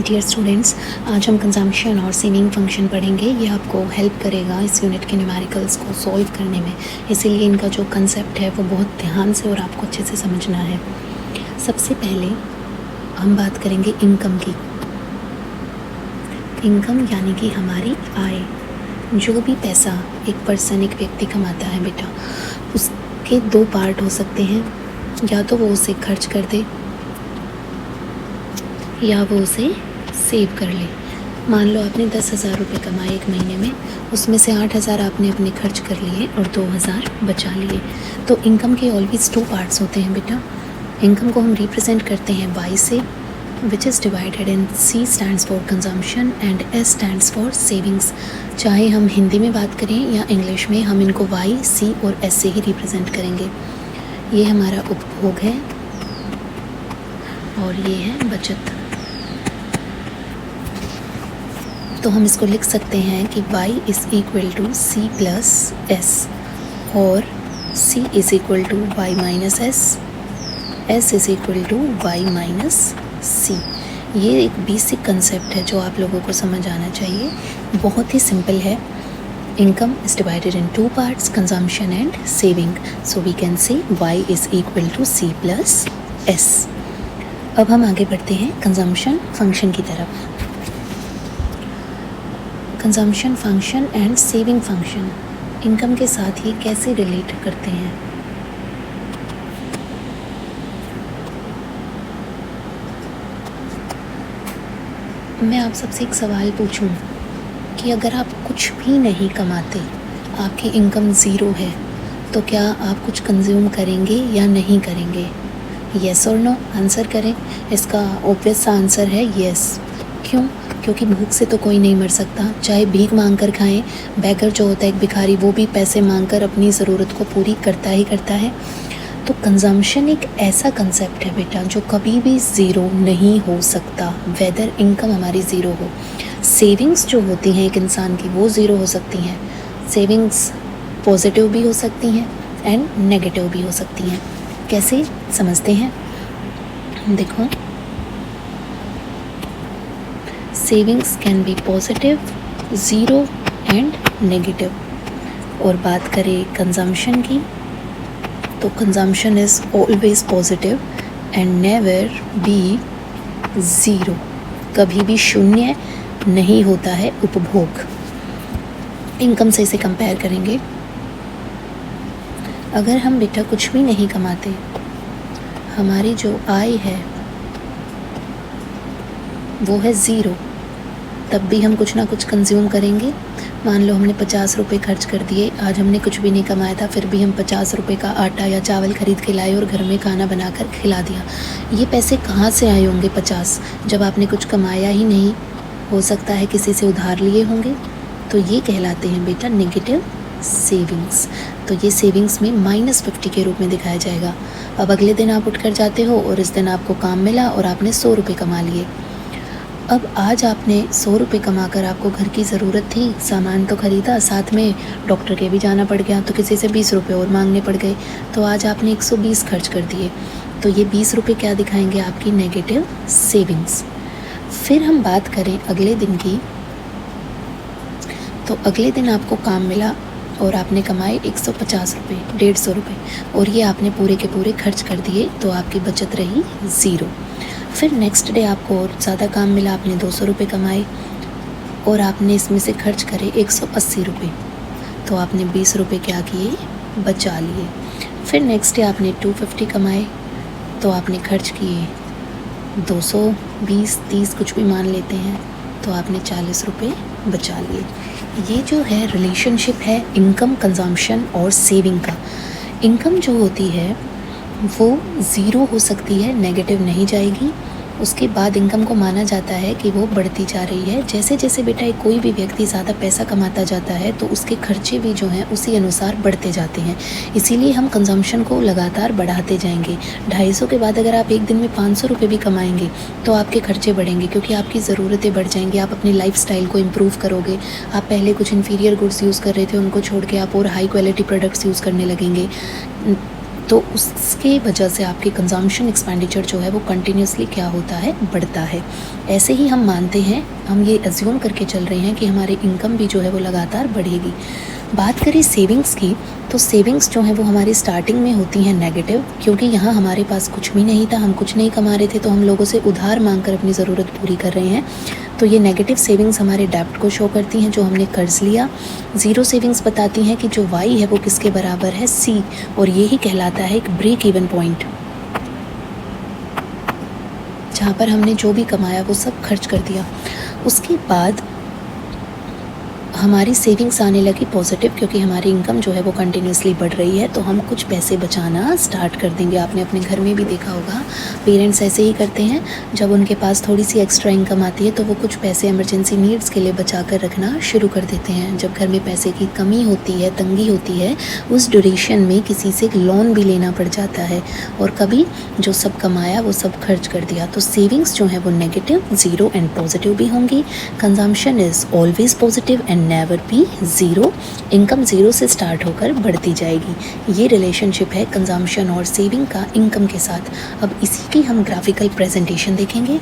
Dear students, आज हम consumption और सेविंग फंक्शन पढ़ेंगे। ये आपको हेल्प करेगा इस यूनिट के न्यूमेरिकल्स को सॉल्व करने में, इसीलिए इनका जो कंसेप्ट है वो बहुत ध्यान से और आपको अच्छे से समझना है। सबसे पहले हम बात करेंगे इनकम की। इनकम यानी कि हमारी आय, जो भी पैसा एक पर्सन, एक व्यक्ति कमाता है बेटा, उसके दो पार्ट हो सकते हैं। या तो वो उसे खर्च कर दे या वो उसे सेव कर ले। मान लो आपने 10,000 रुपये कमाए एक महीने में, उसमें से 8,000 आपने अपने खर्च कर लिए और 2,000 बचा लिए। तो इनकम के ऑलवेज टू पार्ट्स होते हैं बेटा। इनकम को हम रिप्रेजेंट करते हैं वाई से, which is divided in C stands for consumption and S stands for savings. चाहे हम हिंदी में बात करें या इंग्लिश में, हम इनको वाई, सी और एस से ही रिप्रेजेंट करेंगे। ये हमारा उपभोग है और ये है बचत। तो हम इसको लिख सकते हैं कि y is equal to C plus S और c is equal to y minus S, s is equal to y minus C. ये एक बेसिक कंसेप्ट है जो आप लोगों को समझ आना चाहिए। बहुत ही सिंपल है। Income is divided in two parts, consumption and saving. So we can say y is equal to C plus S. अब हम आगे बढ़ते हैं कंजम्पशन फंक्शन की तरफ। Consumption function and saving function income के साथ ही कैसे रिलेट करते हैं? मैं आप सबसे एक सवाल पूछूं कि अगर आप कुछ भी नहीं कमाते, आपकी इनकम ज़ीरो है, तो क्या आप कुछ कंज्यूम करेंगे या नहीं करेंगे? येस और नो आंसर करें। इसका ऑब्वियस सा आंसर है येस। क्यों? क्योंकि भूख से तो कोई नहीं मर सकता, चाहे भीख मांग कर खाएं। बेगर जो होता है एक भिखारी, वो भी पैसे मांग कर अपनी ज़रूरत को पूरी करता ही करता है। तो कंजम्पशन एक ऐसा कंसेप्ट है बेटा जो कभी भी ज़ीरो नहीं हो सकता, वेदर इनकम हमारी ज़ीरो हो। सेविंग्स जो होती हैं एक इंसान की, वो ज़ीरो हो सकती हैं। सेविंग्स पॉजिटिव भी हो सकती हैं एंड नेगेटिव भी हो सकती हैं। कैसे समझते हैं? देखो, savings can be positive, zero and negative. और बात करें कंजम्पशन की, तो consumption is always positive and never be zero. कभी भी शून्य नहीं होता है उपभोग। इनकम से इसे कंपेयर करेंगे। अगर हम बेटा कुछ भी नहीं कमाते, हमारी जो आय है वो है ज़ीरो, तब भी हम कुछ ना कुछ कंज्यूम करेंगे। मान लो हमने 50 रुपये खर्च कर दिए, आज हमने कुछ भी नहीं कमाया था, फिर भी हम 50 रुपये का आटा या चावल खरीद के लाए और घर में खाना बनाकर खिला दिया। ये पैसे कहाँ से आए होंगे 50, जब आपने कुछ कमाया ही नहीं? हो सकता है किसी से उधार लिए होंगे। तो ये कहलाते हैं बेटा नेगेटिव सेविंग्स। तो ये सेविंग्स में -50 के रूप में दिखाया जाएगा। अब अगले दिन आप उठ कर जाते हो और इस दिन आपको काम मिला और आपने 100 रुपये कमा लिए। अब आज आपने 100 रुपये कमा कर, आपको घर की ज़रूरत थी, सामान तो ख़रीदा, साथ में डॉक्टर के भी जाना पड़ गया, तो किसी से 20 रुपये और मांगने पड़ गए, तो आज आपने 120 खर्च कर दिए। तो ये 20 रुपये क्या दिखाएंगे? आपकी नेगेटिव सेविंग्स। फिर हम बात करें अगले दिन की, तो अगले दिन आपको काम मिला और आपने कमाए 150 रुपये, 150 रुपये, और ये आपने पूरे के पूरे खर्च कर दिए, तो आपकी बचत रही ज़ीरो। फिर नेक्स्ट डे आपको और ज़्यादा काम मिला, आपने 200 रुपये कमाए और आपने इसमें से खर्च करे 180 रुपये, तो आपने 20 रुपये क्या किए? बचा लिए। फिर नेक्स्ट डे आपने 250 कमाए, तो आपने खर्च किए 200, 20, 30 कुछ भी मान लेते हैं, तो आपने 40 रुपये बचा लिए। ये जो है रिलेशनशिप है इनकम, कंजम्पशन और सेविंग का। इनकम जो होती है वो ज़ीरो हो सकती है, नेगेटिव नहीं जाएगी। उसके बाद इनकम को माना जाता है कि वो बढ़ती जा रही है। जैसे जैसे बेटा कोई भी व्यक्ति ज़्यादा पैसा कमाता जाता है, तो उसके खर्चे भी जो हैं उसी अनुसार बढ़ते जाते हैं। इसीलिए हम कंजम्पशन को लगातार बढ़ाते जाएंगे। 250 के बाद अगर आप एक दिन में 500 रुपये भी कमाएंगे, तो आपके खर्चे बढ़ेंगे, क्योंकि आपकी ज़रूरतें बढ़ जाएंगी। आप अपनी लाइफस्टाइल को इम्प्रूव करोगे। आप पहले कुछ इन्फीरियर गुड्स यूज़ कर रहे थे, उनको छोड़ के आप और हाई क्वालिटी प्रोडक्ट्स यूज़ करने लगेंगे। तो उसके वजह से आपकी कंजम्पशन एक्सपेंडिचर जो है वो कंटिन्यूसली क्या होता है, बढ़ता है। ऐसे ही हम मानते हैं, हम ये अज्यूम करके चल रहे हैं कि हमारी इनकम भी जो है वो लगातार बढ़ेगी। बात करें सेविंग्स की, तो सेविंग्स जो हैं वो हमारी स्टार्टिंग में होती हैं नेगेटिव, क्योंकि यहाँ हमारे पास कुछ भी नहीं था, हम कुछ नहीं कमा रहे थे, तो हम लोगों से उधार मांग कर अपनी ज़रूरत पूरी कर रहे हैं। तो ये नेगेटिव सेविंग्स हमारे डेब्ट को शो करती हैं, जो हमने कर्ज लिया। ज़ीरो सेविंग्स बताती हैं कि जो वाई है वो किसके बराबर है, सी, और यही कहलाता है एक ब्रेक इवन पॉइंट, जहाँ पर हमने जो भी कमाया वो सब खर्च कर दिया। उसके बाद हमारी सेविंग्स आने लगी पॉजिटिव, क्योंकि हमारी इनकम जो है वो कंटिन्यूसली बढ़ रही है, तो हम कुछ पैसे बचाना स्टार्ट कर देंगे। आपने अपने घर में भी देखा होगा, पेरेंट्स ऐसे ही करते हैं, जब उनके पास थोड़ी सी एक्स्ट्रा इनकम आती है तो वो कुछ पैसे इमरजेंसी नीड्स के लिए बचा कर रखना शुरू कर देते हैं। जब घर में पैसे की कमी होती है, तंगी होती है, उस ड्यूरेशन में किसी से लोन भी लेना पड़ जाता है, और कभी जो सब कमाया वो सब खर्च कर दिया। तो सेविंग्स जो है वो नेगेटिव, ज़ीरो एंड पॉजिटिव भी होंगी। Consumption is always positive and never be zero. Income zero से स्टार्ट होकर बढ़ती जाएगी। ये रिलेशनशिप है कंजम्पशन और सेविंग का इनकम के साथ। अब इसी की हम ग्राफिकल प्रेजेंटेशन देखेंगे।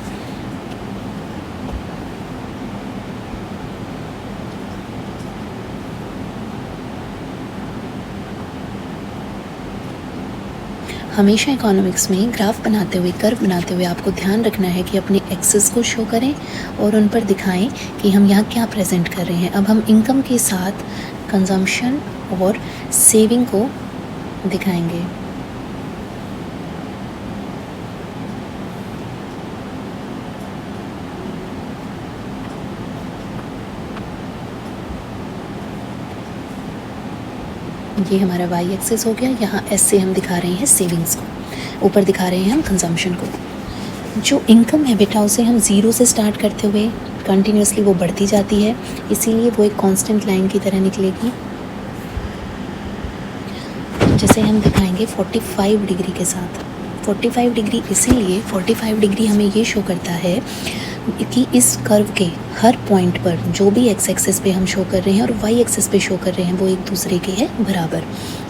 हमेशा इकोनॉमिक्स में ग्राफ बनाते हुए, कर्व बनाते हुए आपको ध्यान रखना है कि अपने एक्सेस को शो करें और उन पर दिखाएं कि हम यहाँ क्या प्रेजेंट कर रहे हैं। अब हम इनकम के साथ कंजम्पशन और सेविंग को दिखाएंगे। ये हमारा वाई एक्सेस हो गया। यहाँ एस से हम दिखा रहे हैं सेविंग्स को, ऊपर दिखा रहे हैं हम कंजम्पशन को। जो इनकम है बेटा, उसे हम ज़ीरो से स्टार्ट करते हुए कंटिन्यूसली वो बढ़ती जाती है, इसीलिए वो एक कांस्टेंट लाइन की तरह निकलेगी। जैसे हम दिखाएंगे 45 डिग्री के साथ। 45 डिग्री इसीलिए, 45 डिग्री हमें ये शो करता है कि इस कर्व के हर पॉइंट पर जो भी एक्स एक्सिस पे हम शो कर रहे हैं और वाई एक्सिस पे शो कर रहे हैं वो एक दूसरे के है बराबर।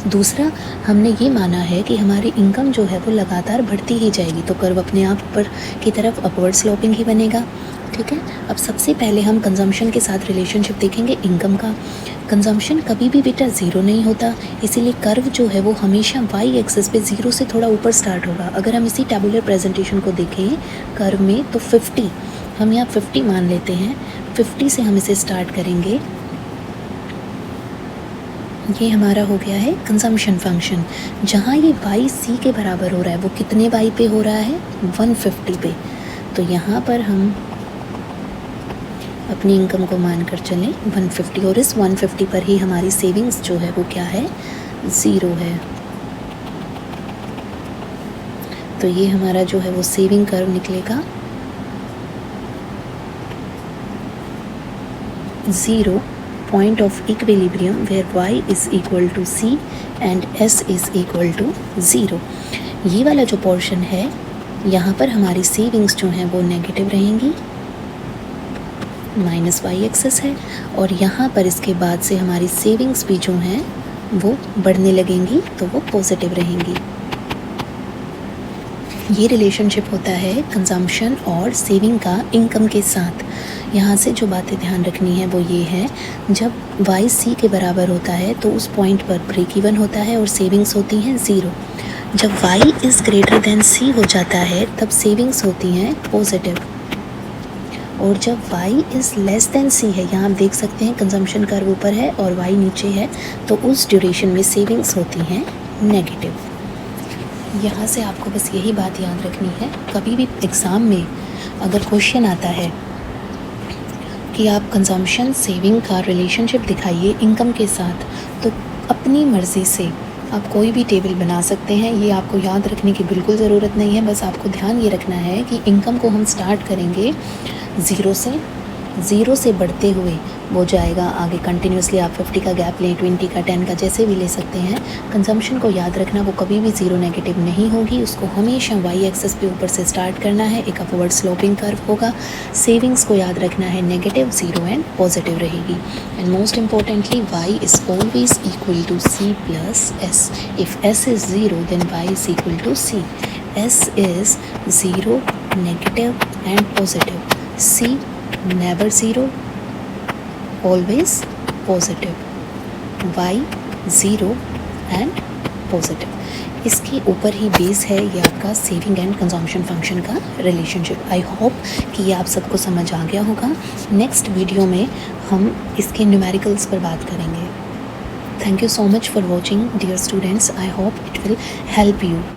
दूसरा, हमने ये माना है कि हमारी इनकम जो है वो लगातार बढ़ती ही जाएगी, तो कर्व अपने आप ऊपर की तरफ अपवर्ड स्लोपिंग ही बनेगा। ठीक है। अब सबसे पहले हम कंजम्पशन के साथ रिलेशनशिप देखेंगे इनकम का। कंजम्पशन कभी भी बेटा ज़ीरो नहीं होता, इसीलिए कर्व जो है वो हमेशा वाई एक्सिस पे ज़ीरो से थोड़ा ऊपर स्टार्ट होगा। अगर हम इसी टेबुलर प्रेजेंटेशन को देखें कर्व में, तो 50 हम यहाँ 50 मान लेते हैं। 50 से हम इसे स्टार्ट करेंगे। ये हमारा हो गया है कंजम्पशन फंक्शन। जहाँ ये वाई सी के बराबर हो रहा है, वो कितने वाई पे हो रहा है, 150 पे। तो यहाँ पर हम अपनी इनकम को मानकर चलें 150, और इस 150 पर ही हमारी सेविंग्स जो है वो क्या है, ज़ीरो है। तो ये हमारा जो है वो सेविंग कर्व निकलेगा। Zero point of equilibrium where y is equal to c and s is equal to zero. ये वाला जो पोर्शन है, यहाँ पर हमारी सेविंग्स जो हैं वो नेगेटिव रहेंगी, माइनस वाई एक्सेस है, और यहाँ पर इसके बाद से हमारी सेविंग्स भी जो हैं वो बढ़ने लगेंगी, तो वो पॉजिटिव रहेंगी। ये रिलेशनशिप होता है कंजम्पशन और सेविंग का इनकम के साथ। यहाँ से जो बातें ध्यान रखनी है वो ये है, जब वाई सी के बराबर होता है तो उस पॉइंट पर ब्रेक इवन होता है और सेविंग्स होती हैं ज़ीरो। जब वाई इज़ ग्रेटर देन सी हो जाता है तब सेविंग्स होती हैं पॉजिटिव, और जब y is less than c है, यहाँ आप देख सकते हैं कंजम्पशन कर्व ऊपर है और y नीचे है, तो उस ड्यूरेशन में सेविंग्स होती हैं नेगेटिव। यहाँ से आपको बस यही बात याद रखनी है, कभी भी एग्ज़ाम में अगर क्वेश्चन आता है कि आप कंजम्पशन सेविंग का रिलेशनशिप दिखाइए इनकम के साथ, तो अपनी मर्ज़ी से आप कोई भी टेबल बना सकते हैं। ये आपको याद रखने की बिल्कुल ज़रूरत नहीं है, बस आपको ध्यान ये रखना है कि इनकम को हम स्टार्ट करेंगे ज़ीरो से ज़ीरो से बढ़ते हुए वो जाएगा आगे कंटिन्यूसली। आप 50 का गैप लें, 20 का, 10 का, जैसे भी ले सकते हैं। कंजम्पशन को याद रखना, वो कभी भी ज़ीरो नेगेटिव नहीं होगी, उसको हमेशा वाई एक्सेस पे ऊपर से स्टार्ट करना है, एक अपवर्ड स्लोपिंग कर्व होगा। सेविंग्स को याद रखना है, नेगेटिव, ज़ीरो एंड पॉजिटिव रहेगी। And most importantly Y is always equal to C plus S. If S is zero then Y is equal to C. S is zero, negative and positive, C never zero, always positive, y zero and positive। इसके ऊपर ही base है ये आपका saving and consumption function का relationship. I hope कि ये आप सबको समझ आ गया होगा। नेक्स्ट वीडियो में हम इसके न्यूमेरिकल्स पर बात करेंगे। Thank you so much for watching dear students, I hope it will help you.